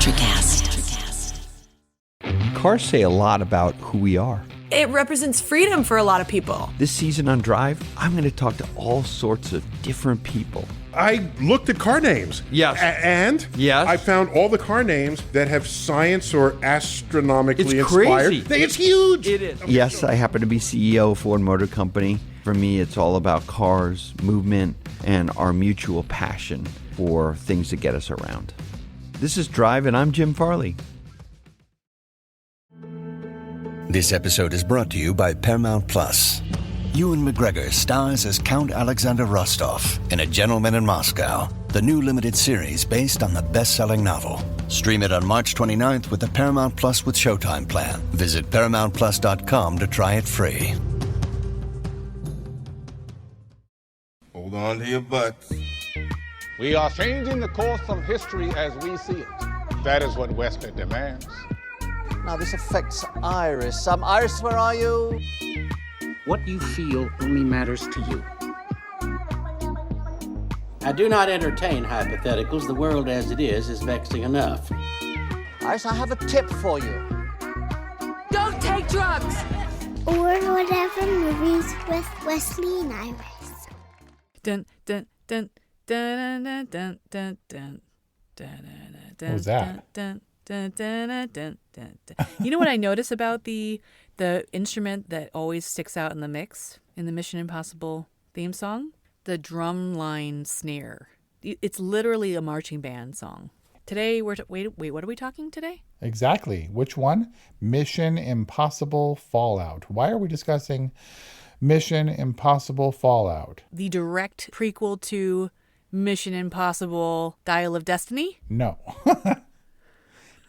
Electrocast. Cars say a lot about who we are. It represents freedom for a lot of people. This season on Drive, I'm going to talk to all sorts of different people. I looked at car names. Yes. And yes. I found all the car names that have science or astronomically it's inspired. Crazy. It's huge. It is. Yes, I happen to be CEO of Ford Motor Company. For me, it's all about cars, movement, and our mutual passion for things that get us around. This is Drive, and I'm Jim Farley. This episode is brought to you by Paramount Plus. Ewan McGregor stars as Count Alexander Rostov in A Gentleman in Moscow, the new limited series based on the best-selling novel. Stream it on March 29th with the Paramount Plus with Showtime plan. Visit ParamountPlus.com to try it free. Hold on to your butts. We are changing the course of history as we see it. That is what Western demands. Now, this affects Iris. Iris, where are you? What you feel only matters to you. I do not entertain hypotheticals. The world as it is vexing enough. Iris, I have a tip for you. Don't take drugs! Or whatever movies with Wesley and Iris. Dun dun dun dun dun dun dun dun dun. What was that? Dun, dun, dun, dun, dun, dun, dun. You know what I notice about the instrument that always sticks out in the mix in the Mission Impossible theme song? The drum line snare. It's literally a marching band song. Today wait, what are we talking today? Exactly. Which one? Mission Impossible Fallout. Why are we discussing Mission Impossible Fallout? The direct prequel to Mission Impossible Dial of Destiny? No.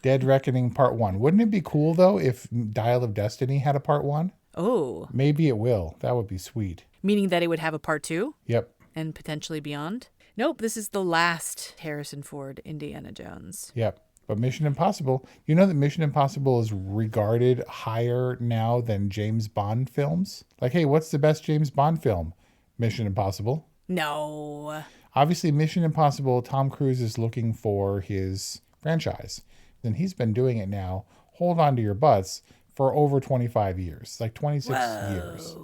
Dead Reckoning Part 1. Wouldn't it be cool, though, if Dial of Destiny had a Part 1? Oh. Maybe it will. That would be sweet. Meaning that it would have a Part 2? Yep. And potentially beyond? Nope, this is the last Harrison Ford Indiana Jones. Yep. But Mission Impossible, you know that Mission Impossible is regarded higher now than James Bond films? Like, hey, what's the best James Bond film? Mission Impossible. No. Obviously, Mission Impossible, Tom Cruise is looking for his franchise. And he's been doing it now, hold on to your butts, for over 25 years. Like 26 years.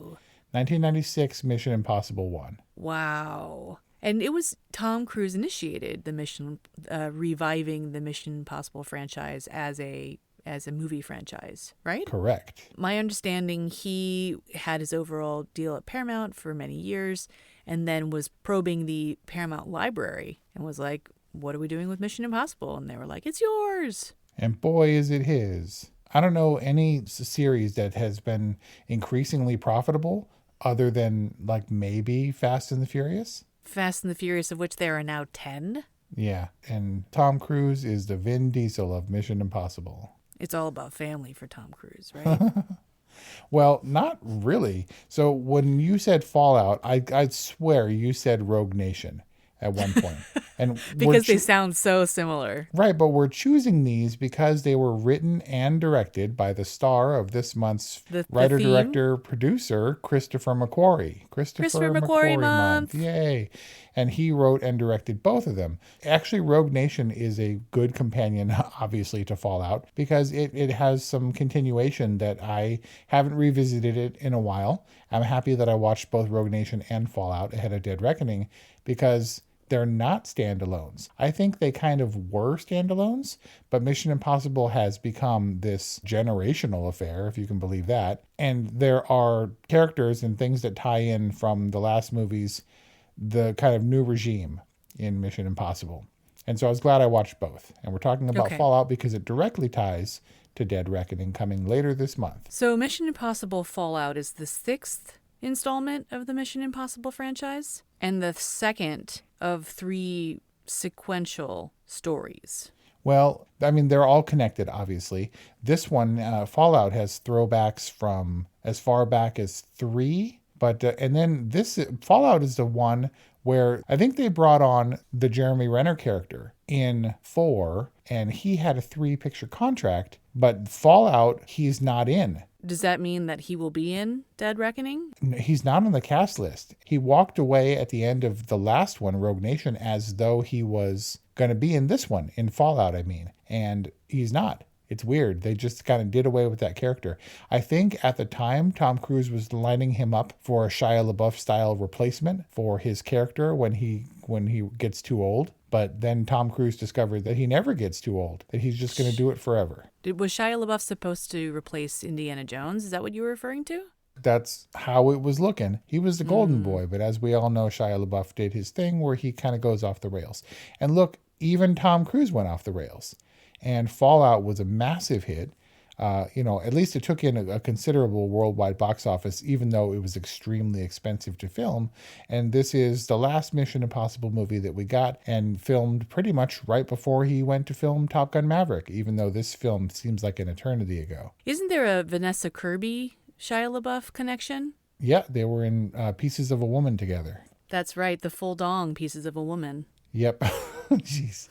1996, Mission Impossible 1. Wow. And it was Tom Cruise initiated the reviving the Mission Impossible franchise as a movie franchise, right? Correct. My understanding, he had his overall deal at Paramount for many years and then was probing the Paramount library and was like, what are we doing with Mission Impossible? And they were like, it's yours. And boy, is it his. I don't know any series that has been increasingly profitable other than like maybe Fast and the Furious. Fast and the Furious, of which there are now 10. Yeah. And Tom Cruise is the Vin Diesel of Mission Impossible. It's all about family for Tom Cruise, right? Well, not really. So when you said Fallout, I swear you said Rogue Nation at one point. And because they sound so similar. Right, but we're choosing these because they were written and directed by the star of this month's writer, director, producer, Christopher McQuarrie. Christopher McQuarrie Month. Yay. And he wrote and directed both of them. Actually, Rogue Nation is a good companion, obviously, to Fallout because it has some continuation that I haven't revisited it in a while. I'm happy that I watched both Rogue Nation and Fallout ahead of Dead Reckoning because they're not standalones. I think they kind of were standalones, but Mission Impossible has become this generational affair, if you can believe that. And there are characters and things that tie in from the last movies, the kind of new regime in Mission Impossible. And so I was glad I watched both. And we're talking about Fallout because it directly ties to Dead Reckoning coming later this month. So Mission Impossible Fallout is the 6th installment of the Mission Impossible franchise and the second of 3 sequential stories. Well, I mean, they're all connected, obviously. This one, Fallout, has throwbacks from as far back as 3. But and then this Fallout is the one where I think they brought on the Jeremy Renner character in 4, and he had a 3-picture contract. But Fallout, he's not in. Does that mean that he will be in Dead Reckoning? He's not on the cast list. He walked away at the end of the last one, Rogue Nation, as though he was going to be in this one, in Fallout, I mean. And he's not. It's weird. They just kind of did away with that character. I think at the time, Tom Cruise was lining him up for a Shia LaBeouf-style replacement for his character when he gets too old. But then Tom Cruise discovered that he never gets too old, that he's just going to do it forever. Was Shia LaBeouf supposed to replace Indiana Jones? Is that what you were referring to? That's how it was looking. He was the golden boy, but as we all know, Shia LaBeouf did his thing where he kind of goes off the rails. And look, even Tom Cruise went off the rails. And Fallout was a massive hit. At least it took in a considerable worldwide box office, even though it was extremely expensive to film. And this is the last Mission Impossible movie that we got, and filmed pretty much right before he went to film Top Gun Maverick, even though this film seems like an eternity ago. Isn't there a Vanessa Kirby Shia LaBeouf connection? Yeah, they were in Pieces of a Woman together. That's right, the full dong Pieces of a Woman. Yep. Jeez.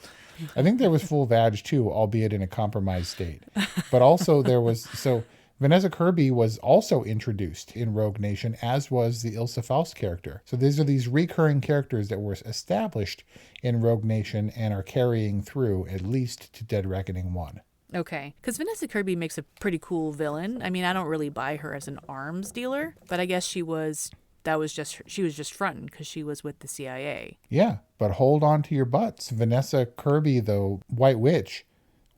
I think there was full vag too, albeit in a compromised state. But also Vanessa Kirby was also introduced in Rogue Nation, as was the Ilsa Faust character. So these are these recurring characters that were established in Rogue Nation and are carrying through at least to Dead Reckoning 1. Okay, because Vanessa Kirby makes a pretty cool villain. I mean, I don't really buy her as an arms dealer, but I guess she was just fronting because she was with the CIA. Yeah, but hold on to your butts. Vanessa Kirby, the White Witch,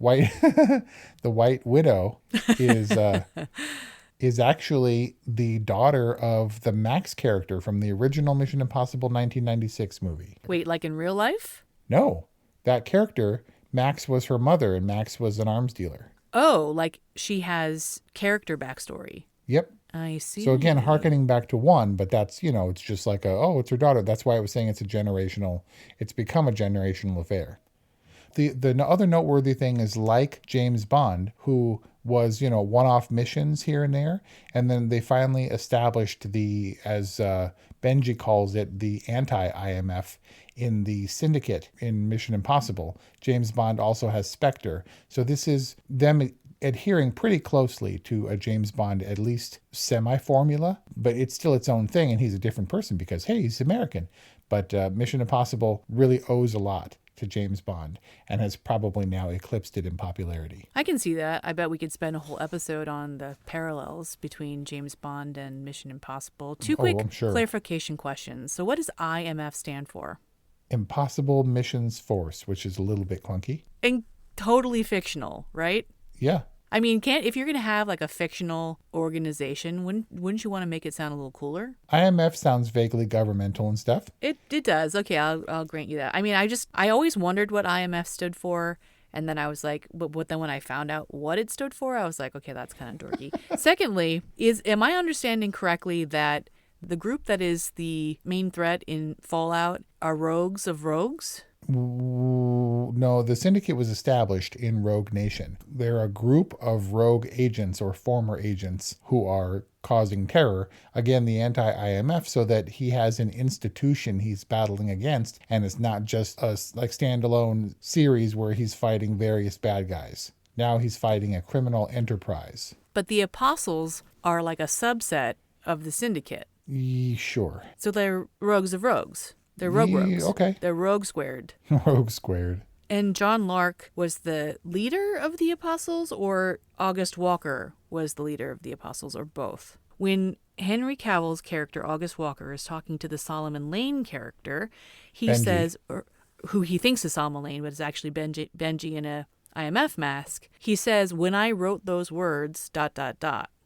the White Widow, is actually the daughter of the Max character from the original Mission Impossible 1996 movie. Wait, like in real life? No, that character, Max, was her mother, and Max was an arms dealer. Oh, like she has character backstory. Yep. I see. So again, hearkening back to 1, but that's, it's just like it's her daughter. That's why I was saying it's become a generational affair. The other noteworthy thing is, like James Bond, who was, one-off missions here and there, and then they finally established as Benji calls it, the anti-IMF in the Syndicate in Mission Impossible. James Bond also has Spectre. So this is them adhering pretty closely to a James Bond, at least semi-formula, but it's still its own thing, and he's a different person because, hey, he's American. But Mission Impossible really owes a lot to James Bond and has probably now eclipsed it in popularity. I can see that. I bet we could spend a whole episode on the parallels between James Bond and Mission Impossible. Two quick clarification questions. So what does IMF stand for? Impossible Missions Force, which is a little bit clunky. And totally fictional, right? Yeah. I mean, if you're going to have like a fictional organization, wouldn't you want to make it sound a little cooler? IMF sounds vaguely governmental and stuff. It does. Okay, I'll grant you that. I mean, I always wondered what IMF stood for, and then I was like, but then when I found out what it stood for, I was like, okay, that's kind of dorky. Secondly, am I understanding correctly that the group that is the main threat in Fallout are rogues of rogues? No, the Syndicate was established in Rogue Nation. They're a group of rogue agents or former agents who are causing terror. Again, the anti-IMF, so that he has an institution he's battling against, and it's not just a standalone series where he's fighting various bad guys. Now he's fighting a criminal enterprise. But the Apostles are like a subset of the Syndicate. Sure. So they're rogues of rogues. They're rogues. Okay. They're rogue squared. Rogue squared. And John Lark was the leader of the Apostles, or August Walker was the leader of the Apostles, or both? When Henry Cavill's character, August Walker, is talking to the Solomon Lane character, he says, or who he thinks is Solomon Lane, but is actually Benji in a IMF mask. He says, when I wrote those words, ...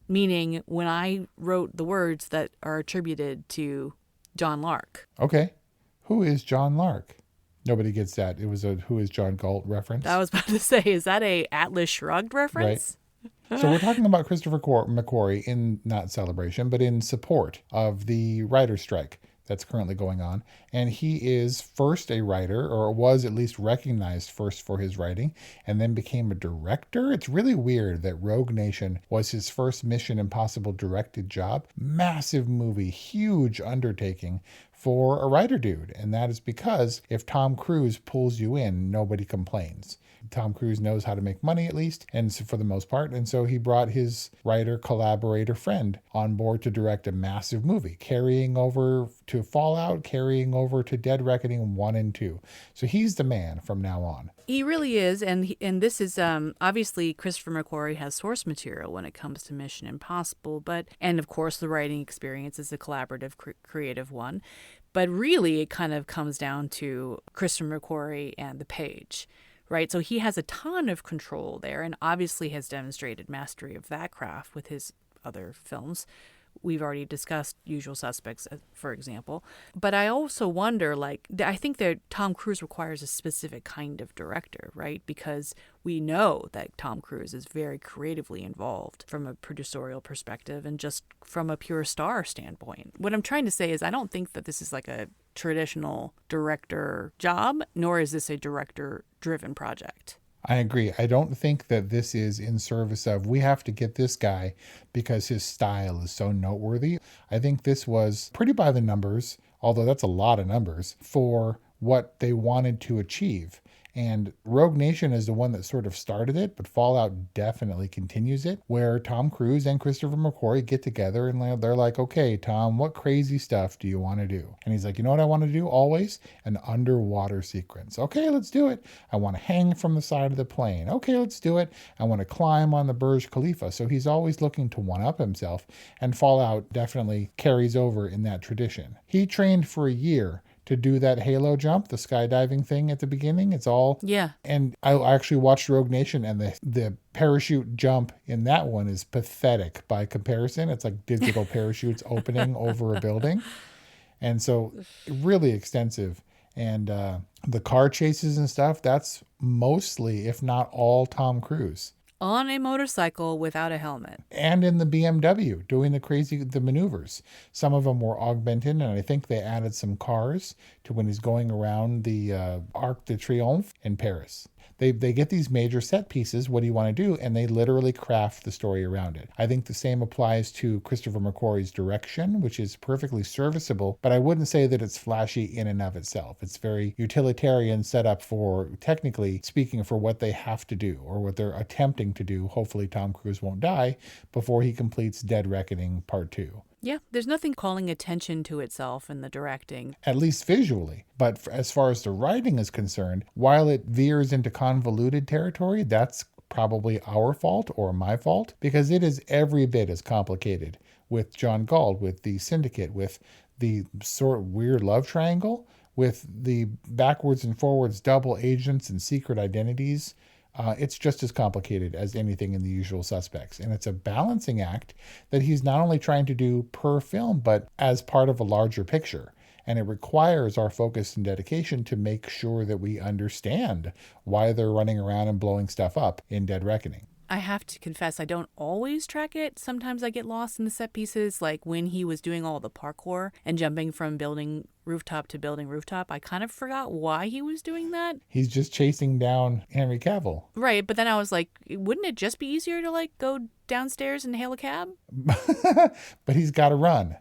meaning when I wrote the words that are attributed to John Lark. Okay. Who is John Lark? Nobody gets that. It was a Who is John Galt reference. I was about to say, is that a Atlas Shrugged reference? Right. So we're talking about Christopher McQuarrie in not celebration, but in support of the writer's strike that's currently going on. And he is first a writer, or was at least recognized first for his writing, and then became a director. It's really weird that Rogue Nation was his first Mission Impossible directed job. Massive movie, huge undertaking for a writer dude. And that is because if Tom Cruise pulls you in, nobody complains. Tom Cruise knows how to make money, at least, and for the most part. And so he brought his writer, collaborator, friend on board to direct a massive movie, carrying over to Fallout, carrying over to Dead Reckoning 1 and 2. So he's the man from now on. He really is. And this is obviously Christopher McQuarrie has source material when it comes to Mission Impossible. And of course, the writing experience is a collaborative, creative one. But really, it kind of comes down to Christopher McQuarrie and the page. Right, so he has a ton of control there and obviously has demonstrated mastery of that craft with his other films. We've already discussed Usual Suspects, for example. But I also wonder, I think that Tom Cruise requires a specific kind of director, right? Because we know that Tom Cruise is very creatively involved from a producerial perspective and just from a pure star standpoint. What I'm trying to say is I don't think that this is like a traditional director job, nor is this a director-driven project. I agree. I don't think that this is in service of, we have to get this guy because his style is so noteworthy. I think this was pretty by the numbers, although that's a lot of numbers, for what they wanted to achieve. And Rogue Nation is the one that sort of started it, but Fallout definitely continues it, where Tom Cruise and Christopher McQuarrie get together and they're like, okay, Tom, what crazy stuff do you want to do? And he's like, you know what I want to do always? An underwater sequence. Okay, let's do it. I want to hang from the side of the plane. Okay, let's do it. I want to climb on the Burj Khalifa. So he's always looking to one-up himself, and Fallout definitely carries over in that tradition. He trained for a year to do that halo jump, the skydiving thing at the beginning. It's all... Yeah. And I actually watched Rogue Nation, and the parachute jump in that one is pathetic by comparison. It's like digital parachutes opening over a building. And so really extensive. And the car chases and stuff, that's mostly, if not all, Tom Cruise. On a motorcycle without a helmet. And in the BMW, doing the maneuvers. Some of them were augmented, and I think they added some cars to when he's going around the Arc de Triomphe in Paris. They get these major set pieces, what do you want to do? And they literally craft the story around it. I think the same applies to Christopher McQuarrie's direction, which is perfectly serviceable, but I wouldn't say that it's flashy in and of itself. It's very utilitarian, set up for, technically speaking, for what they have to do or what they're attempting to do. Hopefully Tom Cruise won't die before he completes Dead Reckoning Part 2. Yeah, there's nothing calling attention to itself in the directing. At least visually. But as far as the writing is concerned, while it veers into convoluted territory, that's probably our fault or my fault, because it is every bit as complicated with John Galt, with the Syndicate, with the sort of weird love triangle, with the backwards and forwards double agents and secret identities. It's just as complicated as anything in The Usual Suspects. And it's a balancing act that he's not only trying to do per film, but as part of a larger picture. And it requires our focus and dedication to make sure that we understand why they're running around and blowing stuff up in Dead Reckoning. I have to confess, I don't always track it. Sometimes I get lost in the set pieces, like when he was doing all the parkour and jumping from building rooftop to building rooftop. I kind of forgot why he was doing that. He's just chasing down Henry Cavill. Right, but then I was like, wouldn't it just be easier to go downstairs and hail a cab? But he's got to run.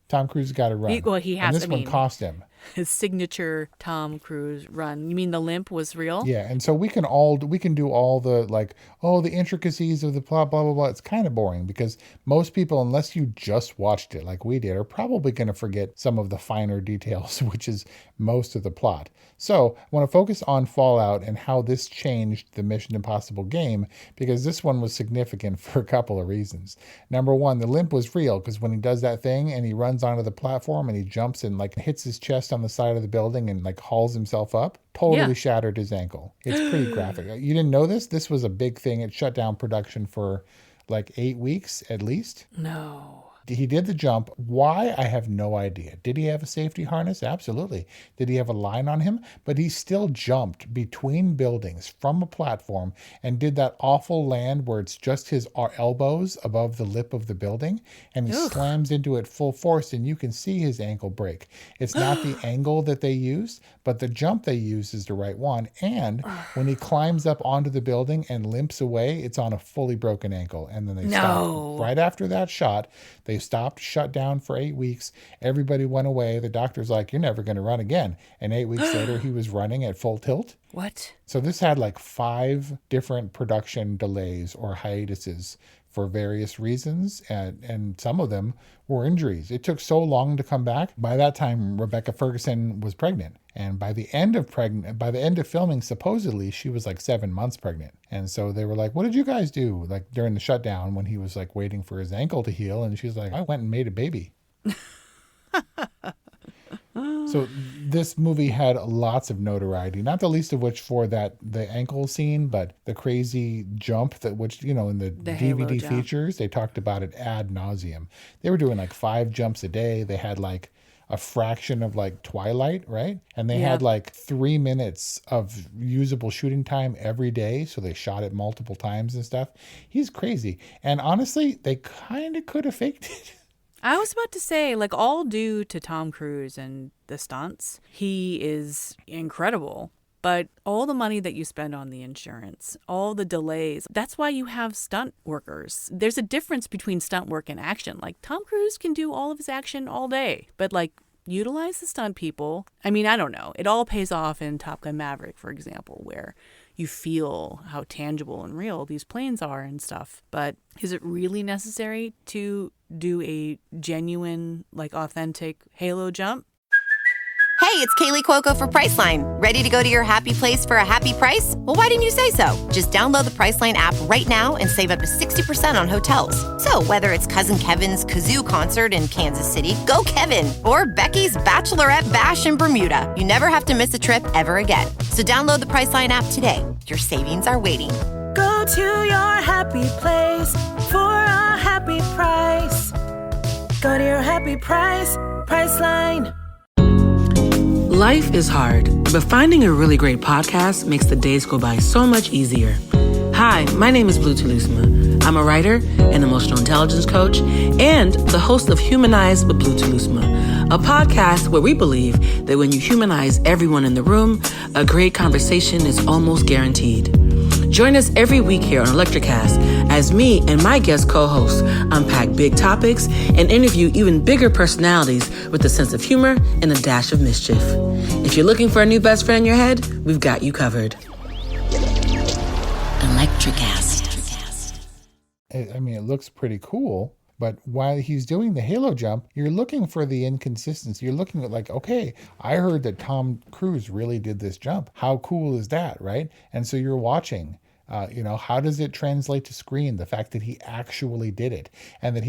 Tom Cruise got to run. He has. And this one cost him. His signature Tom Cruise run. You mean the limp was real? Yeah, and so we can do all the the intricacies of the blah blah blah blah. It's kind of boring because most people, unless you just watched it like we did, are probably going to forget some of the finer details, which is most of the plot. So I want to focus on Fallout and how this changed the Mission Impossible game, because this one was significant for a couple of reasons. Number one, the limp was real because when he does that thing and he runs onto the platform and he jumps and hits his chest on the side of the building and hauls himself up, totally shattered his ankle. It's pretty graphic. You didn't know this? This was a big thing. It shut down production for 8 weeks at least. No. He did the jump. Why? I have no idea. Did he have a safety harness? Absolutely. Did he have a line on him? But he still jumped between buildings from a platform and did that awful land where it's just his elbows above the lip of the building, and he slams into it full force, and you can see his ankle break. It's not the angle that they used, but the jump they used is the right one. And when he climbs up onto the building and limps away, it's on a fully broken ankle. And then they stop. Right after that shot, they stopped, shut down for 8 weeks. Everybody went away. The doctor's like, you're never going to run again. And 8 weeks later, he was running at full tilt. What? So this had like 5 different production delays or hiatuses for various reasons, and some of them were injuries. It took so long to come back. By that time, Rebecca Ferguson was pregnant. And by the end of filming, supposedly she was like 7 months pregnant. And so they were like, what did you guys do? Like during the shutdown when he was like waiting for his ankle to heal. And she's like, I went and made a baby. So this movie had lots of notoriety, not the least of which for the ankle scene, but the crazy jump in the DVD features, they talked about it ad nauseum. They were doing like 5 jumps a day. They had like a fraction of like Twilight, right? And they had like 3 minutes of usable shooting time every day. So they shot it multiple times and stuff. He's crazy. And honestly, they kind of could have faked it. I was about to say, like, all due to Tom Cruise and the stunts. He is incredible. But all the money that you spend on the insurance, all the delays, that's why you have stunt workers. There's a difference between stunt work and action. Like, Tom Cruise can do all of his action all day, but like, utilize the stunt people. I mean, I don't know. It all pays off in Top Gun Maverick, for example, where you feel how tangible and real these planes are and stuff. But is it really necessary to do a genuine, like, authentic halo jump? Hey, it's Kaylee Cuoco for Priceline. Ready to go to your happy place for a happy price? Well, why didn't you say so? Just download the Priceline app right now and save up to 60% on hotels. So whether it's Cousin Kevin's Kazoo Concert in Kansas City, go Kevin, or Becky's Bachelorette Bash in Bermuda, you never have to miss a trip ever again. So download the Priceline app today. Your savings are waiting. Go to your happy place for a happy price. Go to your happy price, Priceline. Life is hard, but finding a really great podcast makes the days go by so much easier. Hi, my name is Blue Telusma. I'm a writer, an emotional intelligence coach, and the host of Humanize with Blue Telusma, a podcast where we believe that when you humanize everyone in the room, a great conversation is almost guaranteed. Join us every week here on Electricast as me and my guest co-hosts unpack big topics and interview even bigger personalities with a sense of humor and a dash of mischief. If you're looking for a new best friend in your head, we've got you covered. Electricast. I mean, it looks pretty cool. But while he's doing the halo jump, you're looking for the inconsistency. You're looking at like, okay, I heard that Tom Cruise really did this jump. How cool is that, right? And so you're watching, how does it translate to screen? The fact that he actually did it and that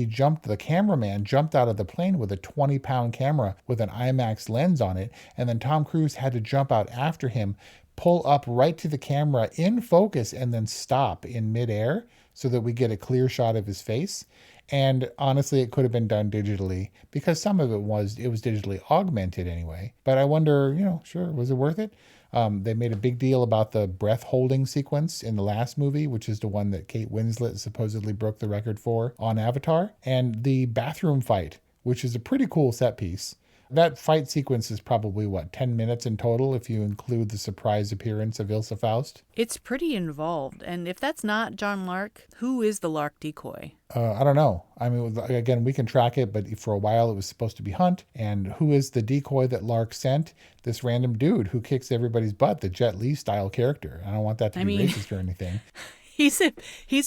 the cameraman jumped out of the plane with a 20-pound camera with an IMAX lens on it. And then Tom Cruise had to jump out after him, pull up right to the camera in focus and then stop in midair so that we get a clear shot of his face. And honestly, it could have been done digitally because some of it was digitally augmented anyway. But I wonder, sure, was it worth it? They made a big deal about the breath holding sequence in the last movie, which is the one that Kate Winslet supposedly broke the record for on Avatar. And the bathroom fight, which is a pretty cool set piece. That fight sequence is probably, 10 minutes in total if you include the surprise appearance of Ilsa Faust? It's pretty involved. And if that's not John Lark, who is the Lark decoy? I don't know. I mean, again, we can track it, but for a while it was supposed to be Hunt. And who is the decoy that Lark sent? This random dude who kicks everybody's butt, the Jet Li style character. I don't want that to be racist or anything. He's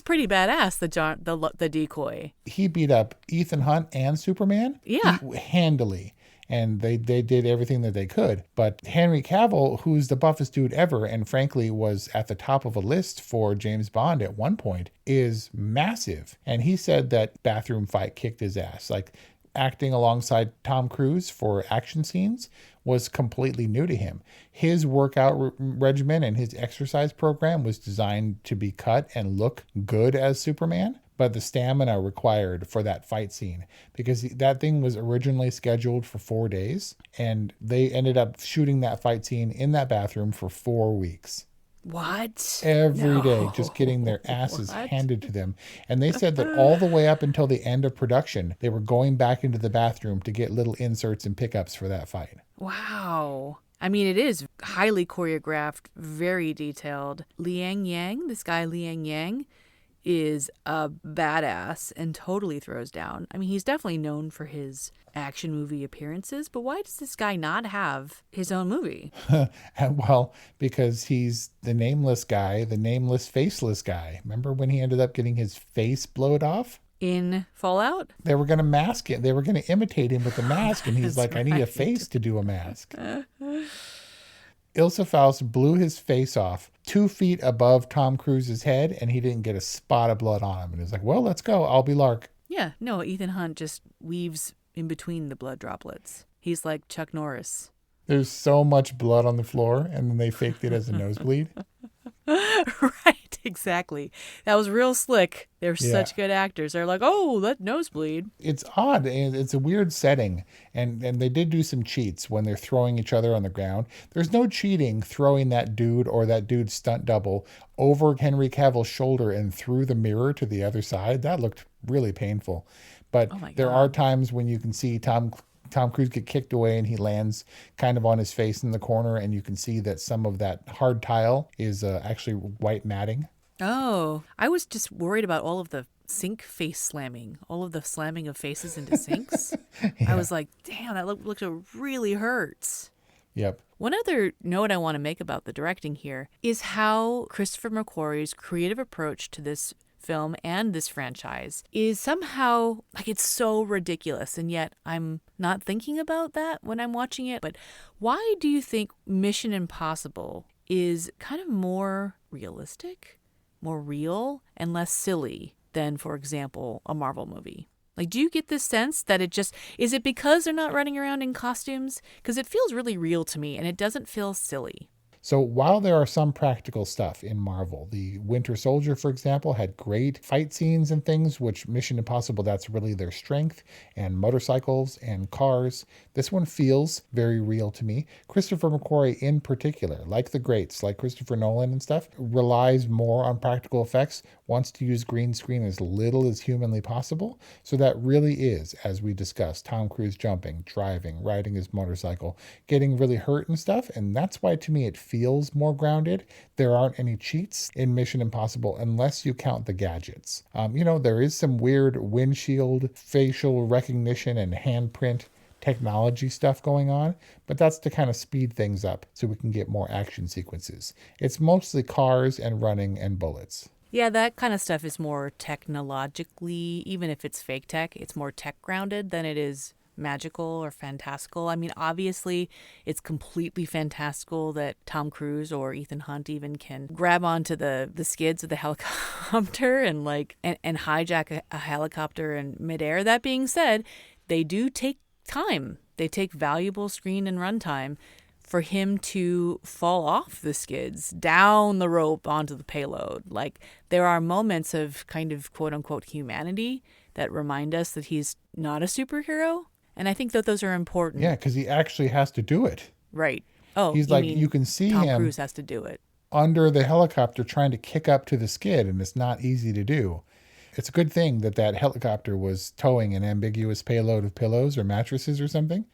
pretty badass, the decoy. He beat up Ethan Hunt and Superman? Yeah. Handily. And they did everything that they could. But Henry Cavill, who's the buffest dude ever, and frankly was at the top of a list for James Bond at one point, is massive. And he said that bathroom fight kicked his ass. Like, acting alongside Tom Cruise for action scenes was completely new to him. His workout regimen and his exercise program was designed to be cut and look good as Superman. But the stamina required for that fight scene, because that thing was originally scheduled for 4 days, and they ended up shooting that fight scene in that bathroom for 4 weeks. What? Every day, just getting their asses handed to them. And they said that all the way up until the end of production, they were going back into the bathroom to get little inserts and pickups for that fight. Wow. I mean, it is highly choreographed, very detailed. Liang Yang, this guy Liang Yang, is a badass and totally throws down. I mean, he's definitely known for his action movie appearances, but why does this guy not have his own movie? Well, because he's the nameless guy, the nameless, faceless guy. Remember when he ended up getting his face blowed off? In Fallout? They were going to mask it. They were going to imitate him with the mask, and he's like, I need a face to do a mask. Ilsa Faust blew his face off 2 feet above Tom Cruise's head, and he didn't get a spot of blood on him. And he was like, well, let's go. I'll be Lark. Yeah, no, Ethan Hunt just weaves in between the blood droplets. He's like Chuck Norris. There's so much blood on the floor, and then they faked it as a nosebleed. Right, exactly. That was real slick. They're such good actors. They're like, oh, that nosebleed. It's odd. It's a weird setting. And they did do some cheats when they're throwing each other on the ground. There's no cheating throwing that dude or that dude's stunt double over Henry Cavill's shoulder and through the mirror to the other side. That looked really painful. But there are times when you can see Tom Cruise get kicked away and he lands kind of on his face in the corner, and you can see that some of that hard tile is actually white matting. Oh, I was just worried about all of the sink face slamming, all of the slamming of faces into sinks. Yeah. I was like, damn, that looked really hurts. Yep. One other note I want to make about the directing here is how Christopher McQuarrie's creative approach to this film and this franchise is somehow like it's so ridiculous, and yet I'm not thinking about that when I'm watching it. But why do you think Mission Impossible is kind of more realistic, more real, and less silly than, for example, a Marvel movie? Like, do you get this sense that is it because they're not running around in costumes? Because it feels really real to me, and it doesn't feel silly. So while there are some practical stuff in Marvel, the Winter Soldier, for example, had great fight scenes and things, which Mission Impossible, that's really their strength, and motorcycles and cars. This one feels very real to me. Christopher McQuarrie in particular, like the greats, like Christopher Nolan and stuff, relies more on practical effects, wants to use green screen as little as humanly possible. So that really is, as we discussed, Tom Cruise jumping, driving, riding his motorcycle, getting really hurt and stuff. And that's why, to me, it feels more grounded. There aren't any cheats in Mission Impossible unless you count the gadgets. There is some weird windshield facial recognition and handprint technology stuff going on, but that's to kind of speed things up so we can get more action sequences. It's mostly cars and running and bullets. Yeah, that kind of stuff is more technologically, even if it's fake tech, it's more tech grounded than it is magical or fantastical. I mean, obviously, it's completely fantastical that Tom Cruise or Ethan Hunt even can grab onto the skids of the helicopter and hijack a helicopter in midair. That being said, they do take time. They take valuable screen and runtime for him to fall off the skids, down the rope onto the payload. Like, there are moments of kind of quote-unquote humanity that remind us that he's not a superhero. And I think that those are important. Yeah, because he actually has to do it. Right. Oh, he's like, you can see Tom him Cruise has to do it under the helicopter trying to kick up to the skid, and it's not easy to do. It's a good thing that helicopter was towing an ambiguous payload of pillows or mattresses or something.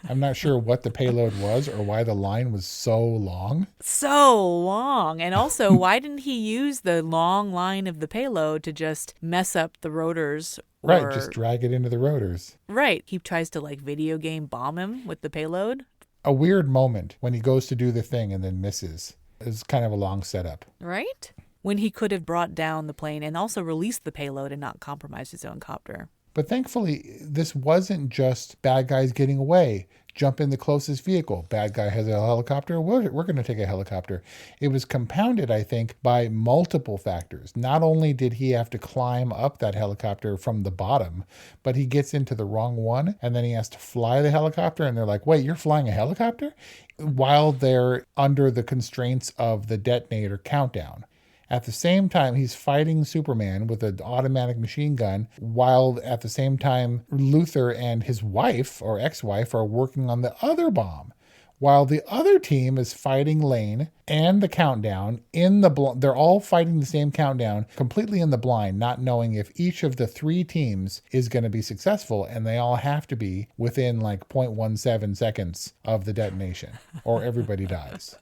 I'm not sure what the payload was or why the line was so long. So long. And also, why didn't he use the long line of the payload to just mess up the rotors? Right, just drag it into the rotors. Right. He tries to video game bomb him with the payload. A weird moment when he goes to do the thing and then misses. It's kind of a long setup. Right? When he could have brought down the plane and also released the payload and not compromised his own copter. But thankfully, this wasn't just bad guys getting away. Jump in the closest vehicle. Bad guy has a helicopter. We're going to take a helicopter. It was compounded, I think, by multiple factors. Not only did he have to climb up that helicopter from the bottom, but he gets into the wrong one, and then he has to fly the helicopter, and they're like, wait, you're flying a helicopter? While they're under the constraints of the detonator countdown. At the same time, he's fighting Superman with an automatic machine gun, while at the same time, Luther and his wife or ex-wife are working on the other bomb. While the other team is fighting Lane and the countdown they're all fighting the same countdown completely in the blind, not knowing if each of the three teams is going to be successful, and they all have to be within 0.17 seconds of the detonation or everybody dies.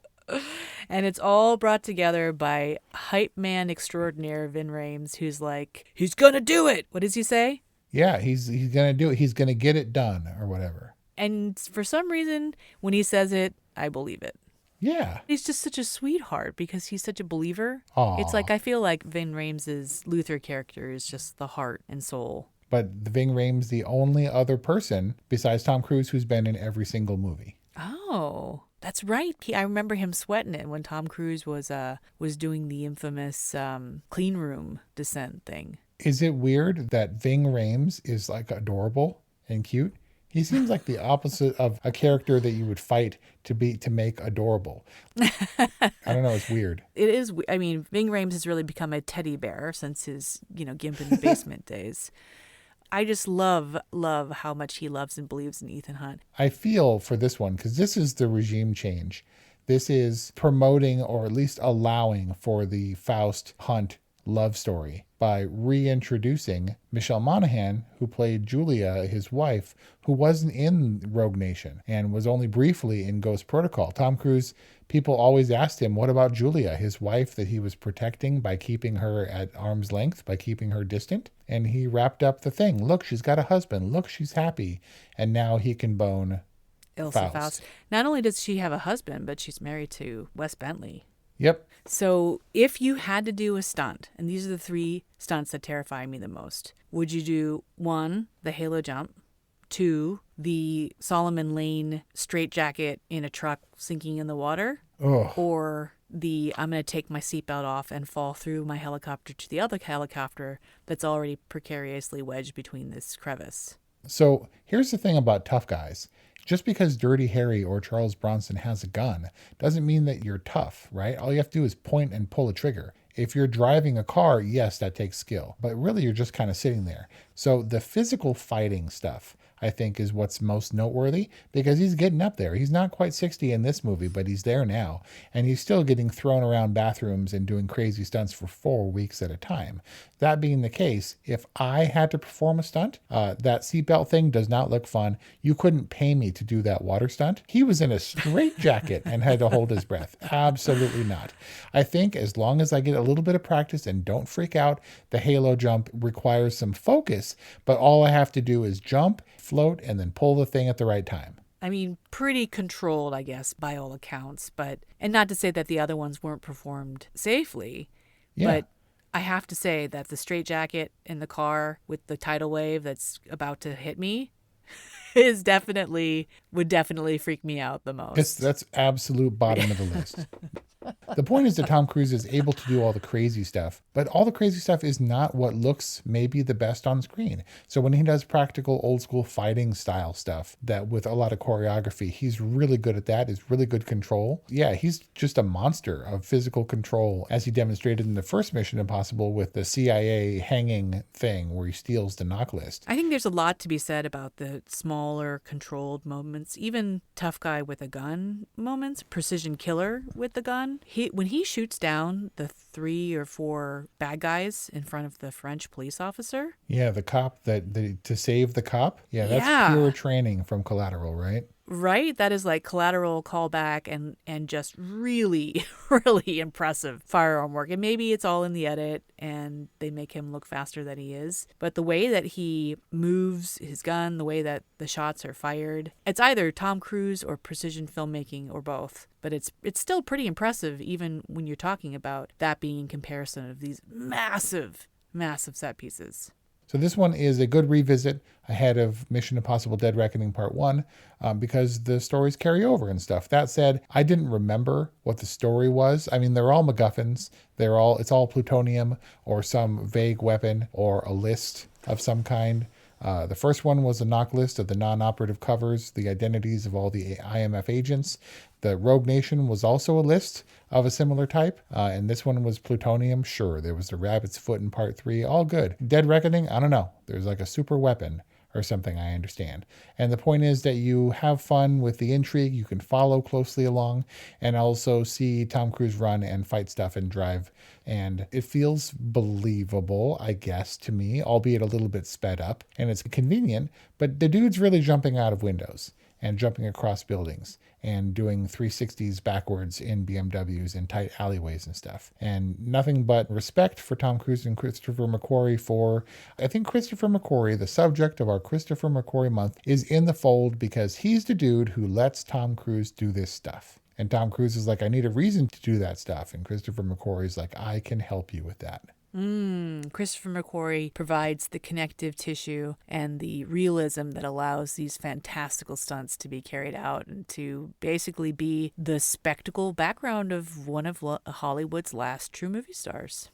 And it's all brought together by hype man extraordinaire Vin Rames, who's like, he's going to do it. What does he say? Yeah, he's going to do it. He's going to get it done or whatever. And for some reason, when he says it, I believe it. Yeah. He's just such a sweetheart because he's such a believer. Aww. It's like I feel like Vin Rames' Luther character is just the heart and soul. But Ving Rhames, the only other person besides Tom Cruise who's been in every single movie. Oh, that's right. I remember him sweating it when Tom Cruise was doing the infamous clean room descent thing. Is it weird that Ving Rhames is like adorable and cute? He seems like the opposite of a character that you would fight to make adorable. I don't know. It's weird. It is. I mean, Ving Rhames has really become a teddy bear since his, Gimp in the Basement days. I just love how much he loves and believes in Ethan Hunt. I feel for this one, because this is the regime change. This is promoting or at least allowing for the Faust Hunt love story by reintroducing Michelle Monaghan, who played Julia, his wife, who wasn't in Rogue Nation and was only briefly in Ghost Protocol. Tom Cruise, people always asked him, what about Julia, his wife that he was protecting by keeping her at arm's length, by keeping her distant? And he wrapped up the thing. Look, she's got a husband. Look, she's happy. And now he can bone Ilsa Faust. Not only does she have a husband, but she's married to Wes Bentley. Yep. So if you had to do a stunt, and these are the 3 stunts that terrify me the most, would you do 1, the halo jump, 2, the Solomon Lane straitjacket in a truck sinking in the water, or the I'm going to take my seatbelt off and fall through my helicopter to the other helicopter that's already precariously wedged between this crevice? So here's the thing about tough guys. Just because Dirty Harry or Charles Bronson has a gun doesn't mean that you're tough, right? All you have to do is point and pull a trigger. If you're driving a car, yes, that takes skill, but really you're just kind of sitting there. So the physical fighting stuff, I think, is what's most noteworthy because he's getting up there. He's not quite 60 in this movie, but he's there now. And he's still getting thrown around bathrooms and doing crazy stunts for 4 weeks at a time. That being the case, if I had to perform a stunt, that seatbelt thing does not look fun. You couldn't pay me to do that water stunt. He was in a straitjacket and had to hold his breath. Absolutely not. I think as long as I get a little bit of practice and don't freak out, the halo jump requires some focus, but all I have to do is jump, float, and then pull the thing at the right time. I mean, pretty controlled, I guess, by all accounts, and not to say that the other ones weren't performed safely, but I have to say that the straitjacket in the car with the tidal wave that's about to hit me would definitely freak me out the most. That's absolute bottom of the list. The point is that Tom Cruise is able to do all the crazy stuff, but all the crazy stuff is not what looks maybe the best on screen. So when he does practical old school fighting style stuff that with a lot of choreography, he's really good at that, is really good control. Yeah, he's just a monster of physical control, as he demonstrated in the first Mission Impossible with the CIA hanging thing where he steals the knock list. I think there's a lot to be said about the smaller controlled moments, even tough guy with a gun moments, precision killer with the gun. When he shoots down the 3 or 4 bad guys in front of the French police officer. Yeah, the cop to save the cop. Yeah, that's pure training from Collateral, right? Right? That is like Collateral callback and just really, really impressive firearm work. And maybe it's all in the edit and they make him look faster than he is. But the way that he moves his gun, the way that the shots are fired, it's either Tom Cruise or precision filmmaking or both. But it's still pretty impressive even when you're talking about that being in comparison of these massive, massive set pieces. So this one is a good revisit ahead of Mission Impossible Dead Reckoning Part 1 because the stories carry over and stuff. That said, I didn't remember what the story was. I mean, they're all MacGuffins. It's all plutonium or some vague weapon or a list of some kind. The first one was a knock list of the non-operative covers, the identities of all the IMF agents. The Rogue Nation was also a list of a similar type, and this one was plutonium. Sure, there was the rabbit's foot in Part 3, all good. Dead Reckoning, I don't know. There's like a super weapon or something, I understand. And the point is that you have fun with the intrigue, you can follow closely along, and also see Tom Cruise run and fight stuff and drive. And it feels believable, I guess, to me, albeit a little bit sped up. And it's convenient, but the dude's really jumping out of windows. and jumping across buildings and doing 360s backwards in BMWs in tight alleyways and stuff. And nothing but respect for Tom Cruise and Christopher McQuarrie for, I think Christopher McQuarrie, the subject of our Christopher McQuarrie Month, is in the fold because he's the dude who lets Tom Cruise do this stuff. And Tom Cruise is like, I need a reason to do that stuff. And Christopher McQuarrie is like, I can help you with that. Christopher McQuarrie provides the connective tissue and the realism that allows these fantastical stunts to be carried out and to basically be the spectacle background of one of Hollywood's last true movie stars.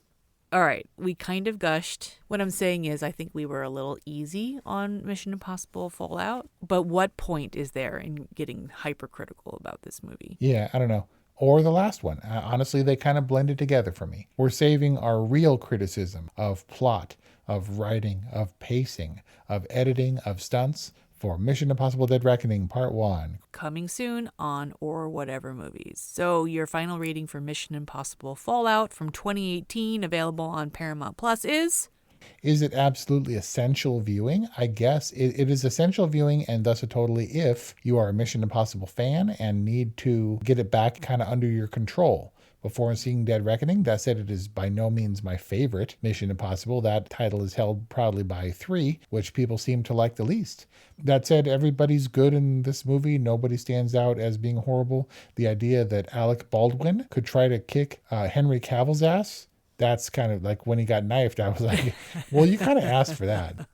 All right, we kind of gushed. What I'm saying is I think we were a little easy on Mission Impossible Fallout, but what point is there in getting hypercritical about this movie? Yeah, I don't know. Or the last one. Honestly, they kind of blended together for me. We're saving our real criticism of plot, of writing, of pacing, of editing, of stunts for Mission Impossible Dead Reckoning Part 1. Coming soon on Or Whatever Movies. So your final rating for Mission Impossible Fallout from 2018, available on Paramount Plus, is? Is it absolutely essential viewing? I guess it is essential viewing, and thus a totally if you are a Mission Impossible fan and need to get it back kind of under your control before seeing Dead Reckoning. That said, it is by no means my favorite Mission Impossible. That title is held proudly by 3, which people seem to like the least. That said, everybody's good in this movie. Nobody stands out as being horrible. The idea that Alec Baldwin could try to kick Henry Cavill's ass, that's kind of like when he got knifed, I was like, well, you kind of asked for that.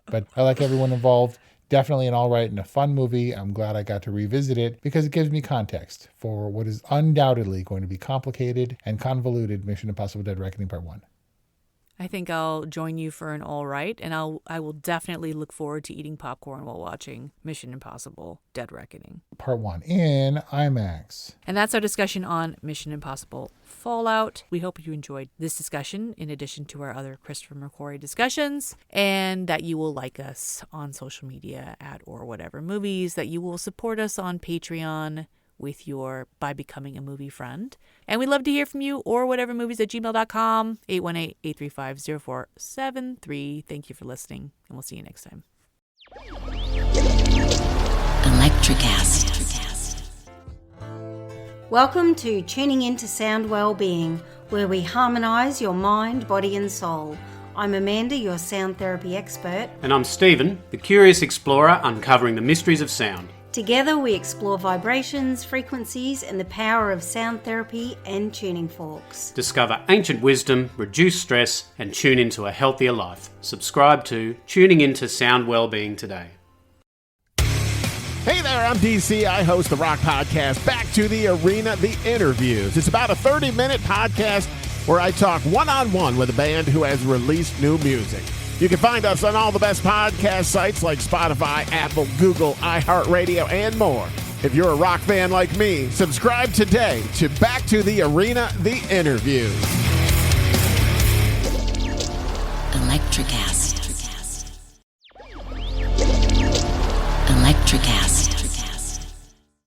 But I like everyone involved. Definitely an all right and a fun movie. I'm glad I got to revisit it because it gives me context for what is undoubtedly going to be complicated and convoluted Mission Impossible Dead Reckoning Part 1. I think I'll join you for an all right, and I will definitely look forward to eating popcorn while watching Mission Impossible Dead Reckoning Part 1 in IMAX. And that's our discussion on Mission Impossible Fallout. We hope you enjoyed this discussion in addition to our other Christopher McQuarrie discussions, and that you will like us on social media at Or Whatever Movies, that you will support us on Patreon by becoming a movie friend. And we'd love to hear from you, or whatevermovies@gmail.com, 818-835-0473. Thank you for listening, and we'll see you next time. Electricast. Welcome to Tuning Into Sound Wellbeing, where we harmonise your mind, body and soul. I'm Amanda, your sound therapy expert. And I'm Stephen, the curious explorer uncovering the mysteries of sound. Together we explore vibrations, frequencies, and the power of sound therapy and tuning forks. Discover ancient wisdom, reduce stress, and tune into a healthier life. Subscribe to Tuning Into Sound Wellbeing today. Hey there, I'm DC. I host the rock podcast Back to the Arena, The Interviews. It's about a 30-minute podcast where I talk one-on-one with a band who has released new music. You can find us on all the best podcast sites like Spotify, Apple, Google, iHeartRadio, and more. If you're a rock fan like me, subscribe today to Back to the Arena, The Interviews. Electricast. Electricast.